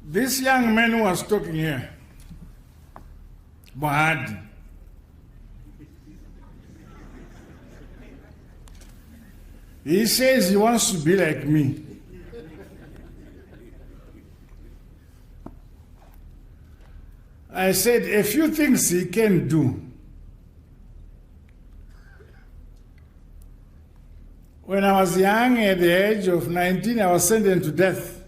This young man who was talking here, Mohadi, he says he wants to be like me. I said a few things he can do. When I was young, at the age of 19, I was sentenced to death.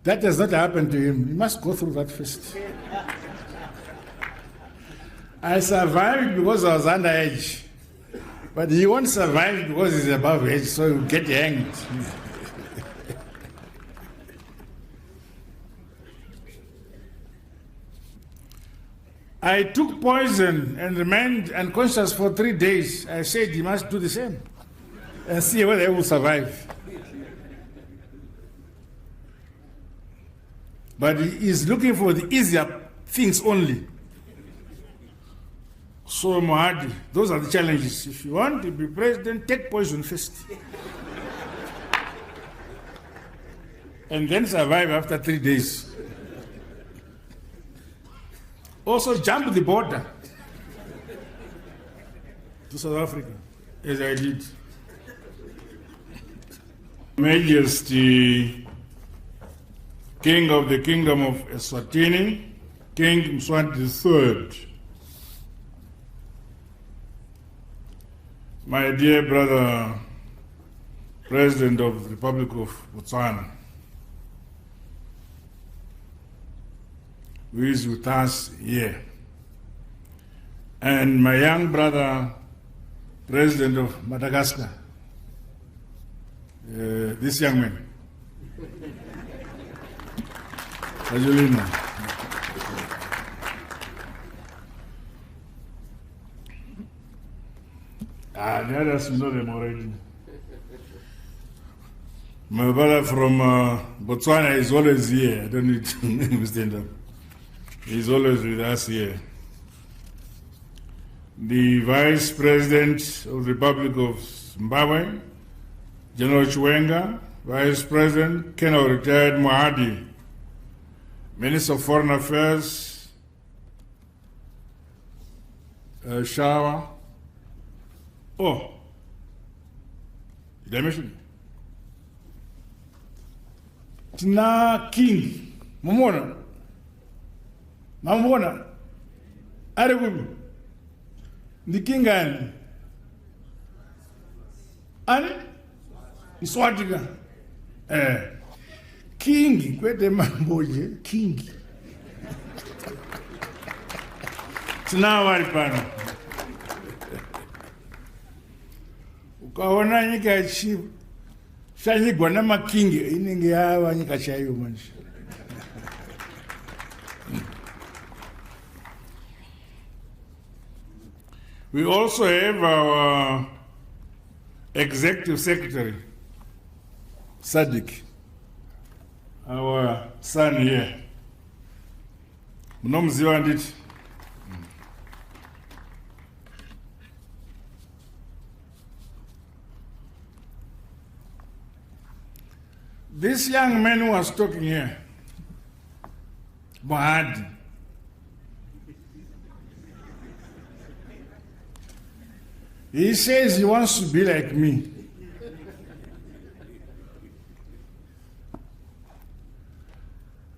That has not happened to him. He must go through that first. I survived because I was underage. But he won't survive because he's above age, so he'll get hanged. I took poison and remained unconscious for 3 days. I said he must do the same and see whether he will survive. But he is looking for the easier things only. So Mohadi, those are the challenges. If you want to be president, take poison first. And then survive after 3 days. Also jump the border to South Africa, as I did. Majesty, King of the Kingdom of Eswatini, King Mswati III, my dear brother, President of the Republic of Botswana, who is with us here, and my young brother, President of Madagascar, this young man, Ajulina. The others know them already. My brother from Botswana is always here. I don't need to stand up. He's always with us here. The Vice President of the Republic of Zimbabwe, General Chiwenga, Vice President, Colonel retired Mohadi, Minister of Foreign Affairs, Shawa. Oh, did I mention it? Tina King, Mamona. Mamona. Aregubi. The king and Iswatiga. King, kwete mamboje, king. Tina waripano. Ukaona nyika chi shanyigwa na makingi inenge yawa nyika chayo manje. We also have our Executive Secretary, Sadiq, our son here. Mnomziwa nditi. This young man who was talking here, Mohadi, he says he wants to be like me.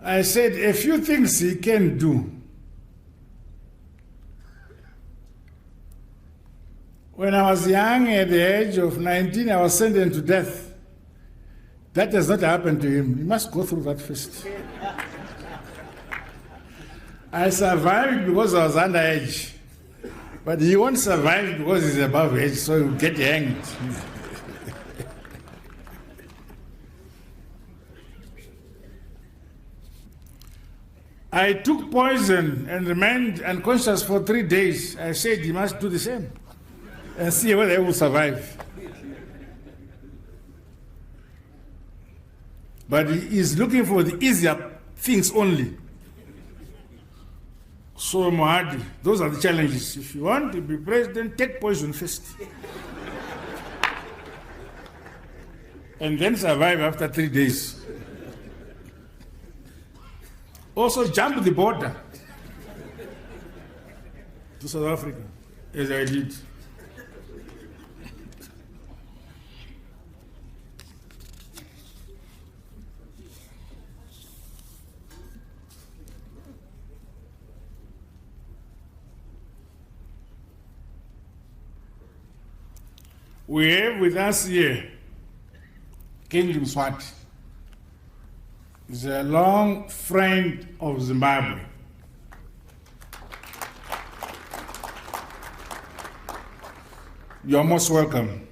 I said a few things he can do. When I was young, at the age of 19, I was sentenced to death. That has not happened to him. He must go through that first. I survived because I was underage. But he won't survive because he's above age, so he'll get hanged. I took poison and remained unconscious for 3 days. I said he must do the same and see whether he will survive. But he is looking for the easier things only. So Mohadi, those are the challenges. If you want to be president, take poison first. And then survive after 3 days. also jump the border to South Africa, as I did. We have with us here King Mswati. He's a long friend of Zimbabwe. You're most welcome.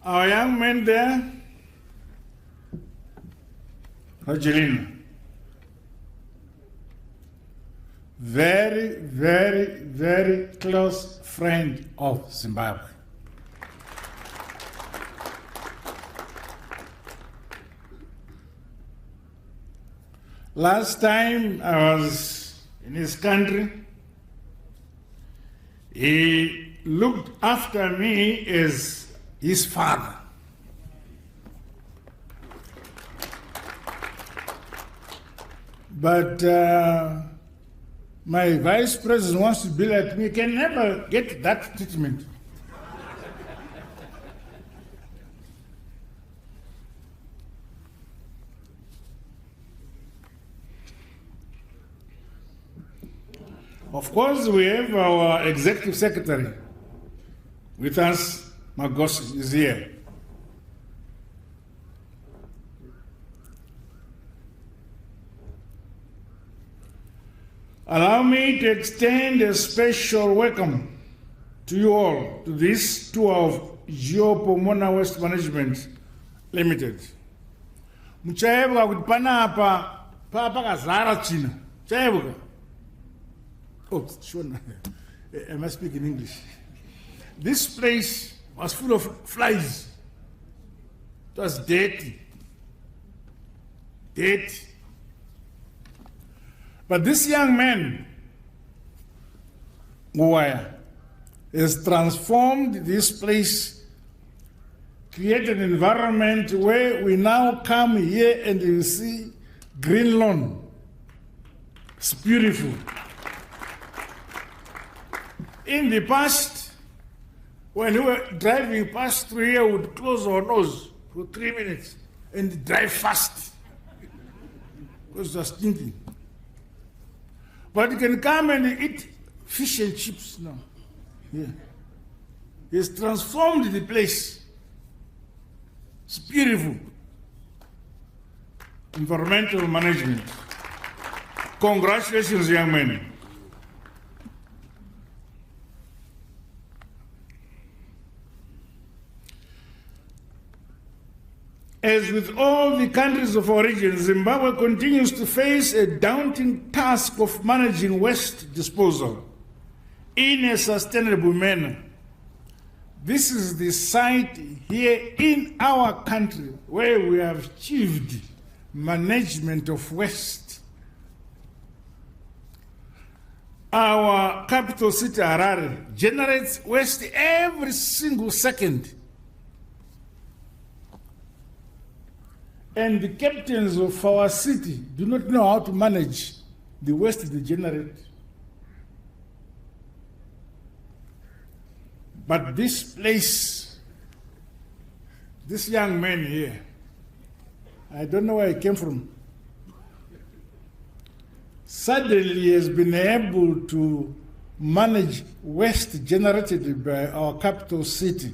Our young man there, Angelina. Very, very, very close friend of Zimbabwe. Last time I was in his country, he looked after me as his father. But my vice president wants to be like me, can never get that treatment. Of course, we have our executive secretary with us. Magosi is here. Allow me to extend a special welcome to you all to this tour of Geopomona Waste Management Limited. Muchayebuka kuti panapa pakazara china. Chayebuka. Oh, sure. I must speak in English. This place was full of flies. It was dirty. Dirty. But this young man, Nguwaya, has transformed this place, created an environment where we now come here and you see green lawn. It's beautiful. In the past, when we were driving past through here, we would close our nose for 3 minutes and drive fast because it was stinking. But you can come and eat fish and chips now. Yeah. He's transformed the place. It's beautiful. Environmental management. Congratulations, young man. As with all the countries of origin, Zimbabwe continues to face a daunting task of managing waste disposal in a sustainable manner. This is the site here in our country where we have achieved management of waste. Our capital city, Harare, generates waste every single second. And the captains of our city do not know how to manage the waste they generate. But this place, this young man here, I don't know where he came from. Suddenly he has been able to manage waste generated by our capital city.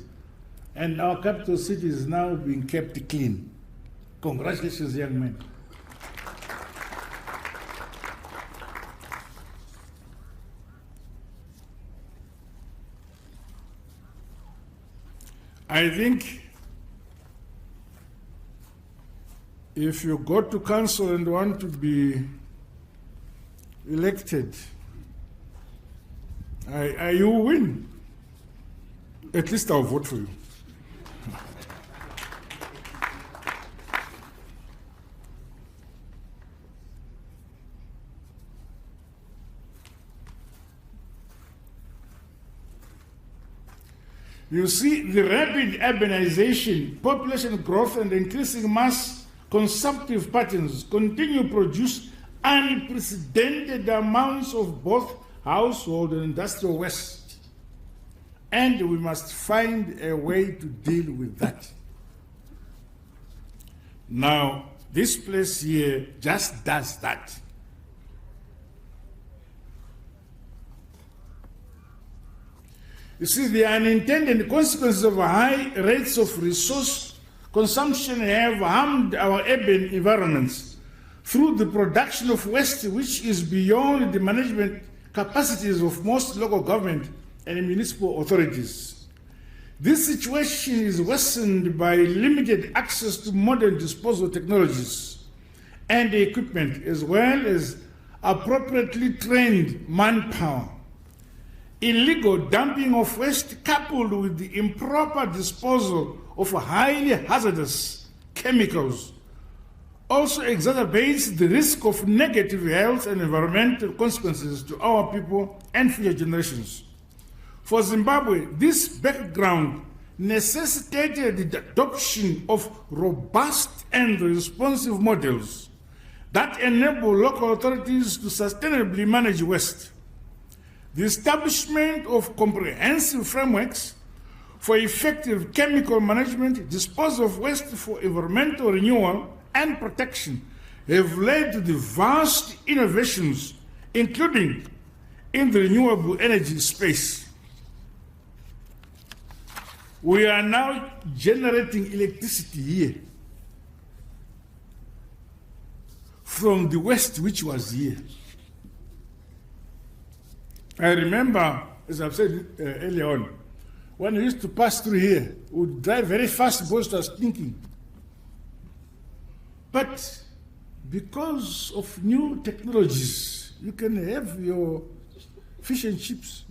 And our capital city is now being kept clean. Congratulations, young man. I think if you go to council and want to be elected, you win. At least I'll vote for you. You see, the rapid urbanization, population growth, and increasing mass consumptive patterns continue to produce unprecedented amounts of both household and industrial waste. And we must find a way to deal with that. Now, this place here just does that. You see, the unintended consequences of high rates of resource consumption have harmed our urban environments through the production of waste, which is beyond the management capacities of most local government and municipal authorities. This situation is worsened by limited access to modern disposal technologies and equipment, as well as appropriately trained manpower. Illegal dumping of waste, coupled with the improper disposal of highly hazardous chemicals, also exacerbates the risk of negative health and environmental consequences to our people and future generations. For Zimbabwe, this background necessitated the adoption of robust and responsive models that enable local authorities to sustainably manage waste. The establishment of comprehensive frameworks for effective chemical management, disposal of waste for environmental renewal and protection have led to the vast innovations, including in the renewable energy space. We are now generating electricity here from the waste which was here. I remember, as I've said earlier on, when we used to pass through here, we would drive very fast because it was stinking. But because of new technologies, you can have your fish and chips,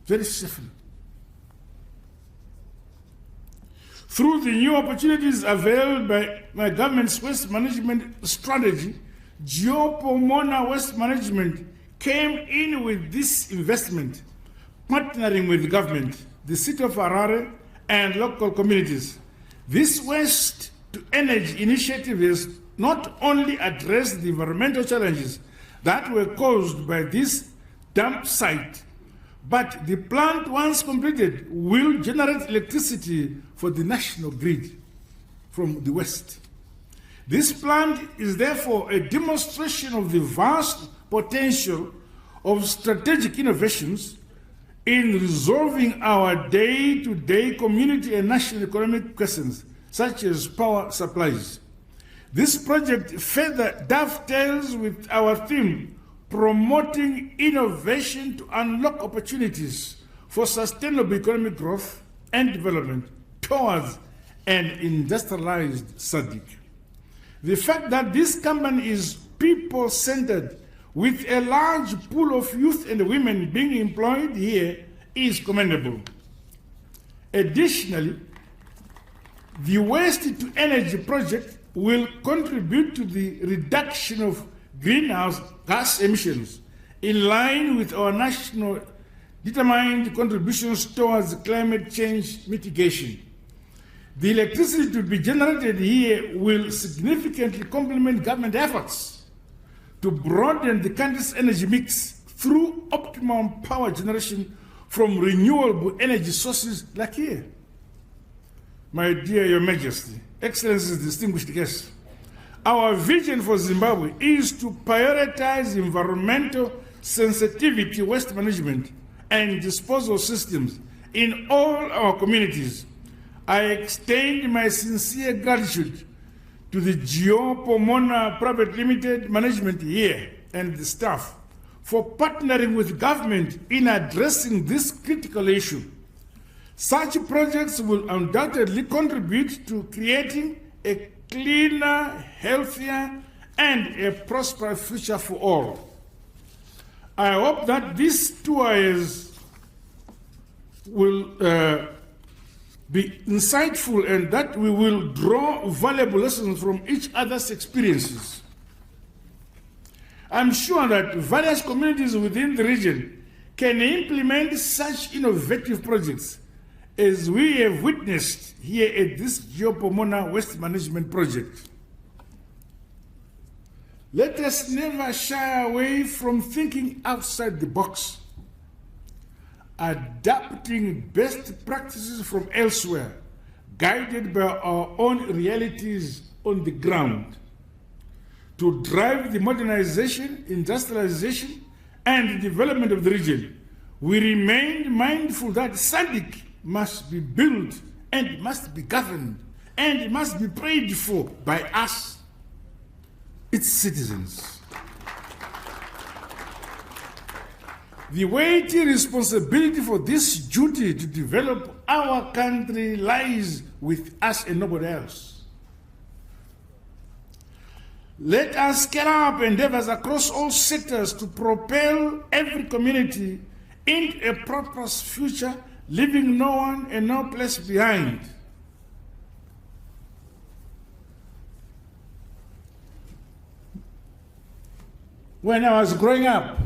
very safely. Through the new opportunities availed by my government's waste management strategy, Geopomona Waste Management came in with this investment, partnering with the government, the city of Harare, and local communities. This waste to energy initiative has not only addressed the environmental challenges that were caused by this dump site, but the plant, once completed, will generate electricity for the national grid from the west. This plant is therefore a demonstration of the vast potential of strategic innovations in resolving our day-to-day community and national economic questions, such as power supplies. This project further dovetails with our theme, promoting innovation to unlock opportunities for sustainable economic growth and development towards an industrialized SADC. The fact that this company is people-centered with a large pool of youth and women being employed here is commendable. Additionally, the waste-to-energy project will contribute to the reduction of greenhouse gas emissions in line with our national determined contributions towards climate change mitigation. The electricity to be generated here will significantly complement government efforts to broaden the country's energy mix through optimum power generation from renewable energy sources like here. My dear Your Majesty, Excellencies, distinguished guests, our vision for Zimbabwe is to prioritize environmental sensitivity waste management and disposal systems in all our communities. I extend my sincere gratitude to the Geopomona Private Limited management here and the staff for partnering with government in addressing this critical issue. Such projects will undoubtedly contribute to creating a cleaner, healthier, and a prosperous future for all. I hope that these tours will be insightful and that we will draw valuable lessons from each other's experiences. I'm sure that various communities within the region can implement such innovative projects as we have witnessed here at this Geopomona Waste Management Project. Let us never shy away from thinking outside the box, adapting best practices from elsewhere, guided by our own realities on the ground, to drive the modernization, industrialization, and development of the region. We remain mindful that SADC must be built and must be governed and must be paid for by us, its citizens. The weighty responsibility for this duty to develop our country lies with us and nobody else. Let us scale up endeavors across all sectors to propel every community into a prosperous future, leaving no one and no place behind. When I was growing up,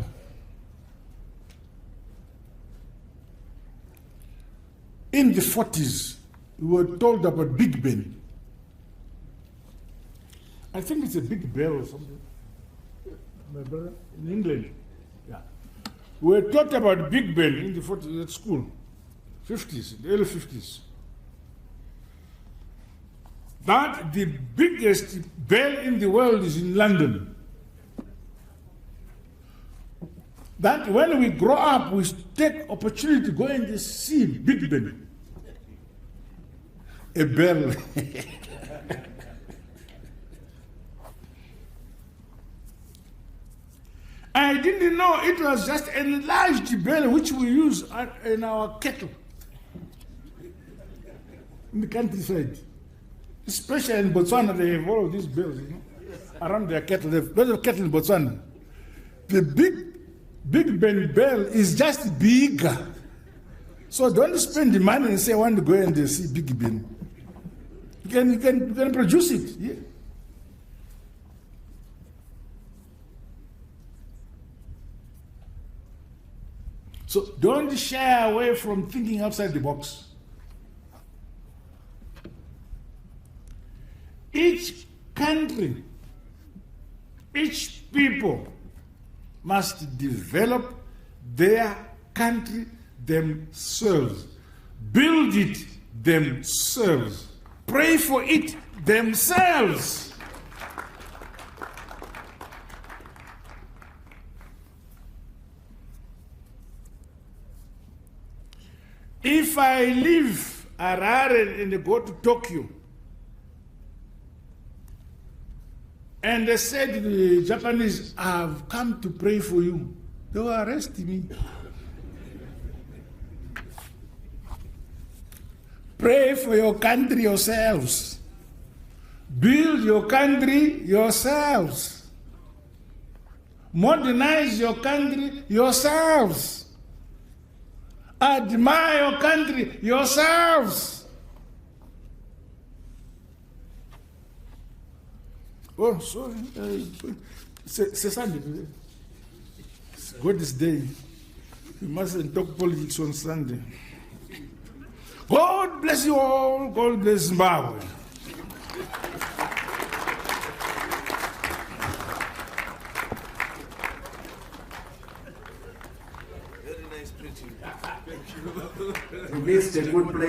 in the 40s, we were told about Big Ben. I think it's a big bell or something. My brother, in England. Yeah. We were taught about Big Ben in the 40s at school, 50s, the early 50s. That the biggest bell in the world is in London. That when we grow up, we take opportunity to go and see Big Ben. A bell. I didn't know it was just an enlarged bell which we use in our kettle in the countryside. Especially in Botswana, they have all of these bells, around their kettle. They have lots of kettle in Botswana. The Big Ben bell is just bigger. So don't spend the money and say, I want to go and see Big Ben. You can produce it. Yeah. So don't shy away from thinking outside the box. Each country, each people must develop their country themselves, build it themselves, pray for it themselves. If I leave Harare and go to Tokyo, and they said to the Japanese, I've come to pray for you, they will arrest me. Pray for your country yourselves. Build your country yourselves. Modernize your country yourselves. Admire your country yourselves. Oh, sorry. C'est Sunday today. It's God's day. We mustn't talk politics on Sunday. God bless you all. God bless Zimbabwe. Very nice preaching. Thank you. You missed a good place.